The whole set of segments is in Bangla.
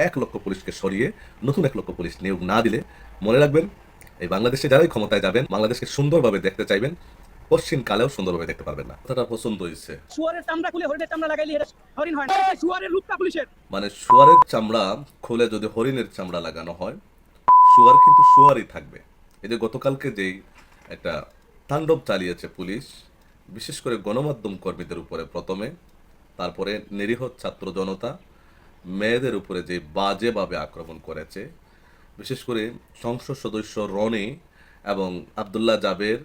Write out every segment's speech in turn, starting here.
1 লক্ষ পুলিশকে সরিয়ে নতুন 1 লক্ষ পুলিশ নিয়োগ না দিলে মনে রাখবেন, এই বাংলাদেশে যারাই ক্ষমতায় যাবেন, বাংলাদেশকে সুন্দরভাবে দেখতে চাইবেন, পশ্চিম কালেও সুন্দরভাবে দেখতে পারবেন না। কথাটা পছন্দ হয়েছে। শুয়ারের চামড়া খুলে হরিণের চামড়া লাগাইলে এটা হরিণ হয় না। শুয়ারের রূপটা পুলিশের। মানে শুয়ারের চামড়া খুলে যদি হরিণের চামড়া লাগানো হয়, শুয়ার কিন্তু শুয়ারই থাকবে। এই যে গতকালকে যেই একটা তাণ্ডব চালিয়েছে পুলিশ, বিশেষ করে গণমাধ্যম কর্মীদের উপরে প্রথমে, তারপরে নিরীহ ছাত্র জনতা, মেয়েদের উপরে যে বাজেভাবে আক্রমণ করেছে, বিশেষ করে সংসদ সদস্য রনি এবং আব্দুল্লাহ জাবের,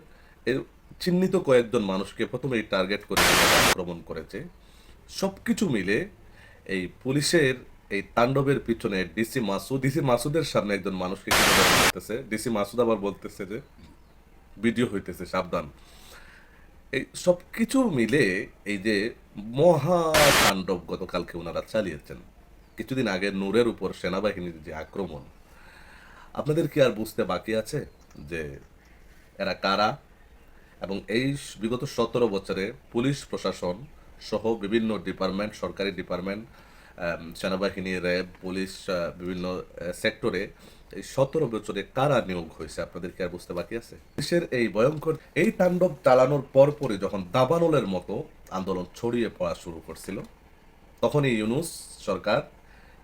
এর চিহ্নিত কয়েকজন মানুষকে প্রথমেই টার্গেট করে আক্রমণ করেছে। সব কিছু মিলে এই পুলিশের এই তাণ্ডবের পিছনে ডিসি মাসুদের সামনে একজন মানুষকে কিভাবে বলতেছে, ডিসি মাসুদ আবার বলতেছে যে ভিডিও হইতেছে, সাবধান। এই সব কিছু মিলে এই যে মহা তাণ্ডব গতকালকে ওনারা চালিয়েছেন, কিছুদিন আগে নূরের উপর সেনাবাহিনীর যে আক্রমণ, আপনাদের কি আর বুঝতে বাকি আছে যে এরা কারা? এবং এই বিগত 17 বছরে পুলিশ প্রশাসন সহ বিভিন্ন ডিপার্টমেন্ট, সরকারি ডিপার্টমেন্ট, সেনাবাহিনী, র্যাব, পুলিশ, বিভিন্ন সেক্টরে এই 17 বছরে কারা নিয়োগ হয়েছে, আপনাদের কি আর বুঝতে বাকি আছে? পুলিশের এই ভয়ঙ্কর এই তাণ্ডব চালানোর পরপরই যখন দাবানলের মতো আন্দোলন ছড়িয়ে পড়া শুরু করছিল, তখনই ইউনূস সরকার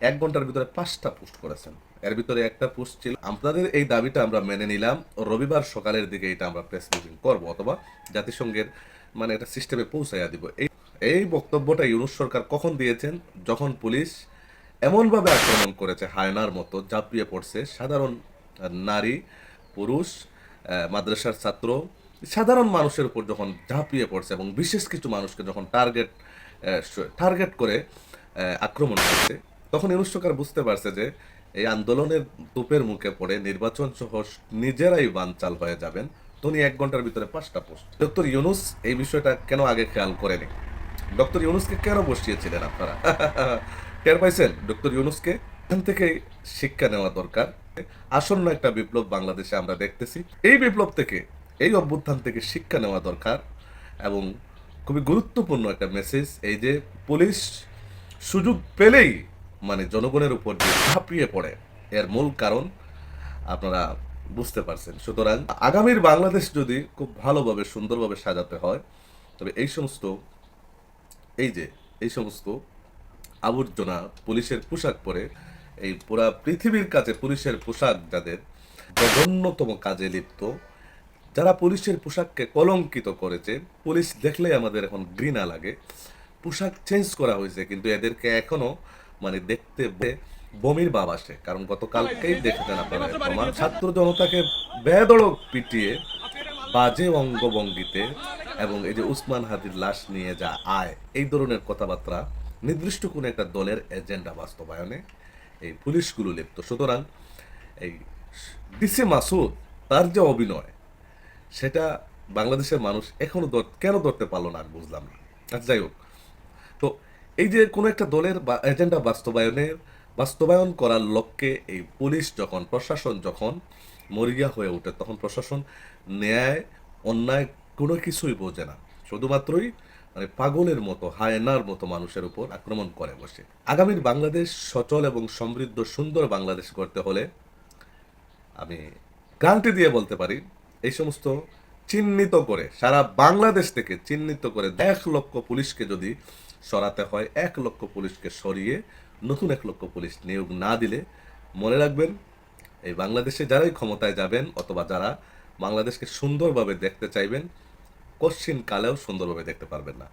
1 ঘন্টার ভিতরে 5টা পোস্ট করেছেন। এর ভিতরে একটা পোস্ট ছিল, আপনাদের এই দাবিটা আমরা মেনে নিলাম, রবিবার সকালের দিকে এটা আমরা প্রেস মিটিং করবো অথবা জাতিসংঘের মানে এটা সিস্টেমে পৌঁছাইয়া দিব। এই বক্তব্যটা ইউনূস সরকার কখন দিয়েছেন? যখন পুলিশ এমনভাবে আক্রমণ করেছে, হায়নার মতো ঝাঁপিয়ে পড়ছে সাধারণ নারী, পুরুষ, মাদ্রাসার ছাত্র, সাধারণ মানুষের উপর যখন ঝাঁপিয়ে পড়ছে এবং বিশেষ কিছু মানুষকে যখন টার্গেট করে আক্রমণ করছে, তখন ইউনূস সরকার বুঝতে পারছে যে এই আন্দোলনের তোপের মুখে পড়ে নির্বাচন সহ নিজেরাই বানচাল হয়ে যাবেন। তো উনি 1 ঘন্টার ভিতরে 5টা পোস্ট। ডক্টর ইউনূস এই বিষয়টা কেন আগে খেয়াল করেনি? ডক্টর ইউনূসকে কেন বসিয়েছিলেন আপনারা? টের পাইছেন ডক্টর ইউনূসকে? এখান থেকে শিক্ষা নেওয়া দরকার। আসন্ন একটা বিপ্লব বাংলাদেশে আমরা দেখতেছি, এই বিপ্লব থেকে, এই অভ্যুত্থান থেকে শিক্ষা নেওয়া দরকার। এবং খুবই গুরুত্বপূর্ণ একটা মেসেজ, এই যে পুলিশ সুযোগ পেলেই মানে জনগণের উপর যে ঝাঁপিয়ে পড়ে, এর মূল কারণ আপনারা বুঝতে পারছেন। সুতরাং আগামীর বাংলাদেশ যদি খুব ভালোভাবে সুন্দরভাবে সাজাতে হয়, তবে এই সমস্ত আবর্জনা পুলিশের পোশাক পরে, এই পুরা পৃথিবীর কাছে পুলিশের পোশাক যাদের জঘন্যতম কাজে লিপ্ত, যারা পুলিশের পোশাককে কলঙ্কিত করেছে, পুলিশ দেখলেই আমাদের এখন ঘৃণা লাগে। পোশাক চেঞ্জ করা হয়েছে কিন্তু এদেরকে এখনো মানে দেখতে বমির ভাব আসে। কারণ গতকালকেই দেখেছেন আপনারা প্রমাণ, ছাত্র জনতাকে বেধড়ক পিটিয়ে বাজে অঙ্গভঙ্গিতে এবং এই যে উসমান হাদির লাশ নিয়ে যা আয়, এই ধরনের কথাবার্তা নির্দিষ্ট কোনো একটা দলের এজেন্ডা বাস্তবায়নে এই পুলিশগুলো লিপ্ত। সুতরাং এই ডিসি মাসুদ, তার যে অভিনয়, সেটা বাংলাদেশের মানুষ এখনো কেন ধরতে পারলো না আমি বুঝলাম না। আচ্ছা, যাই হোক, তো এই যে কোনো একটা দলের এজেন্ডা বাস্তবায়ন করার লক্ষ্যে এই পুলিশ যখন, প্রশাসন যখন মরিয়া হয়ে ওঠে, তখন প্রশাসন ন্যায় অন্যায় কোনো কিছুই বোঝে না, শুধুমাত্রই মানে পাগলের মতো, হায়নার মতো মানুষের উপর আক্রমণ করে বসে। আগামীর বাংলাদেশ সচল এবং সমৃদ্ধ সুন্দর বাংলাদেশ করতে হলে আমি গ্যারান্টি দিয়ে বলতে পারি, এই সমস্ত চিহ্নিত করে, সারা বাংলাদেশ থেকে চিহ্নিত করে 1 লক্ষ পুলিশকে যদি সরাতে হয়, 1 লক্ষ পুলিশকে সরিয়ে নতুন 1 লক্ষ পুলিশ নিয়োগ না দিলে মনে রাখবেন, এই বাংলাদেশে যারাই ক্ষমতায় যাবেন অথবা যারা বাংলাদেশকে সুন্দরভাবে দেখতে চাইবেন, কশ্চিন কালেও সুন্দরভাবে দেখতে পারবেন না।